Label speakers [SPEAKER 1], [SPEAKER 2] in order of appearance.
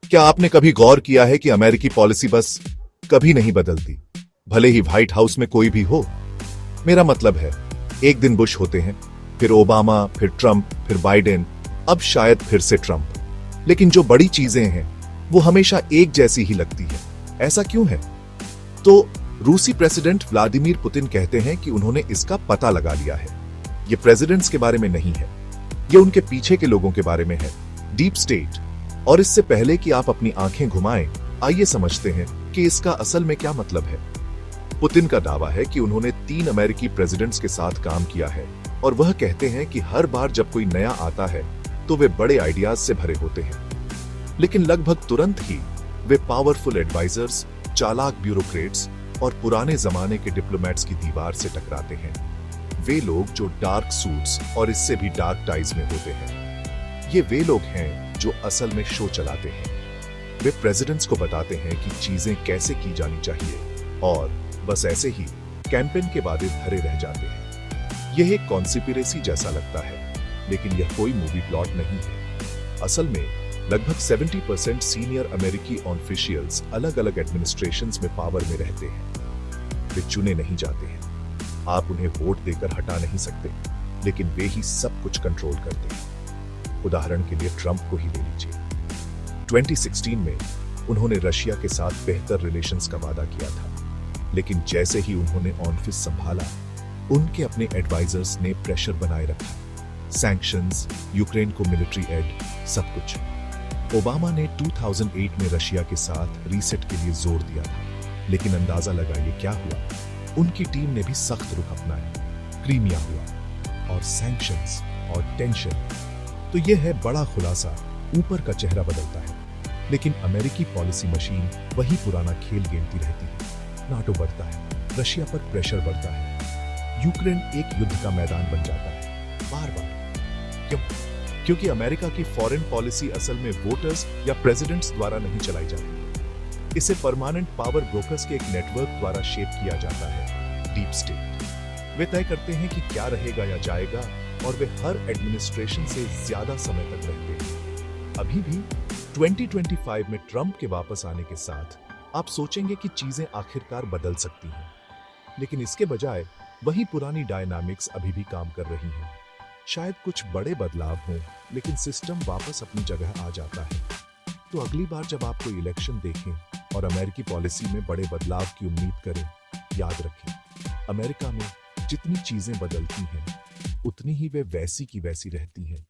[SPEAKER 1] क्या आपने कभी गौर किया है कि अमेरिकी पॉलिसी बस कभी नहीं बदलती, भले ही व्हाइट हाउस में कोई भी हो? मेरा मतलब है, एक दिन बुश होते हैं, फिर ओबामा, फिर ट्रंप, फिर बाइडेन, अब शायद फिर से ट्रंप। लेकिन जो बड़ी चीजें हैं वो हमेशा एक जैसी ही लगती है। ऐसा क्यों है? तो रूसी प्रेसिडेंट व्लादिमीर पुतिन कहते हैं कि उन्होंने इसका पता लगा लिया है। ये प्रेसिडेंट्स के बारे में नहीं है, ये उनके पीछे के लोगों के बारे में है, डीप स्टेट। और इससे पहले कि आप अपनी आंखें घुमाएं, आइए समझते हैं कि इसका असल में क्या मतलब है। पुतिन का दावा है कि उन्होंने 3 अमेरिकी प्रेसिडेंट्स के साथ काम किया है और वह कहते हैं कि हर बार जब कोई नया आता है तो वे बड़े आइडियाज से भरे होते हैं, लेकिन लगभग तुरंत ही वे पावरफुल एडवाइजर्स, चालाक ब्यूरोक्रेट्स और पुराने जमाने के डिप्लोमेट्स की दीवार से टकराते हैं। वे लोग जो डार्क सूट्स और इससे भी डार्क टाइज में होते हैं, ये वे लोग हैं जो असल में शो चलाते हैं। वे प्रेसिडेंट्स को बताते हैं कि चीजें कैसे की जानी चाहिए और बस ऐसे ही कैंपेन के वादे धरे रह जाते हैं। यह एक कॉन्स्पिरेसी जैसा लगता है, लेकिन यह कोई मूवी प्लॉट नहीं है। असल में लगभग 70% सीनियर अमेरिकी ऑफिशियल्स अलग अलग एडमिनिस्ट्रेशंस में पावर में रहते हैं। वे चुने नहीं जाते हैं, आप उन्हें वोट देकर हटा नहीं सकते, लेकिन वे ही सब कुछ कंट्रोल करते हैं। उदाहरण के लिए ट्रंप को ही ले लीजिए। 2016 में उन्होंने रशिया के साथ बेहतर रिलेशंस का वादा किया था, लेकिन जैसे ही उन्होंने ऑफिस संभाला, उनके अपने एडवाइजर्स ने प्रेशर बनाए रखा। सैंक्शंस, यूक्रेन को मिलिट्री एड, सब कुछ। ओबामा ने 2008 में रशिया के साथ रीसेट के लिए जोर दिया था, लेकिन अंदाजा लगाइए क्या हुआ। उनकी टीम ने भी सख्त रुख अपनाया, क्रीमिया हुआ, और सैंक्शंस और टेंशन। तो यह है बड़ा खुलासा, ऊपर का चेहरा बदलता है, लेकिन अमेरिकी पॉलिसी मशीन वही पुराना खेल खेलती रहती है। नाटो बढ़ता है, रशिया पर प्रेशर बढ़ता है, यूक्रेन एक युद्ध का मैदान बन जाता है, बार बार। क्यों? क्योंकि अमेरिका की फॉरेन पॉलिसी असल में वोटर्स या प्रेसिडेंट्स द्वारा नहीं चलाई जाती। इसे परमानेंट पावर ब्रोकर्स के एक नेटवर्क द्वारा शेप किया जाता है, डीप स्टेट। वे तय करते हैं कि क्या रहेगा या जाएगा, और वे हर एडमिनिस्ट्रेशन से ज्यादा समय तक रहते हैं। अभी भी 2025 में ट्रंप के वापस आने के साथ आप सोचेंगे कि चीजें आखिरकार बदल सकती हैं, लेकिन इसके बजाय वही पुरानी डायनामिक्स अभी भी काम कर रही हैं। शायद कुछ बड़े बदलाव हों, लेकिन सिस्टम वापस अपनी जगह आ जाता है। तो अगली बार जब आप कोई इलेक्शन देखें और अमेरिकी पॉलिसी में बड़े बदलाव की उम्मीद करें, याद रखें, अमेरिका में जितनी चीजें बदलती हैं, उतनी ही वे वैसी की वैसी रहती हैं।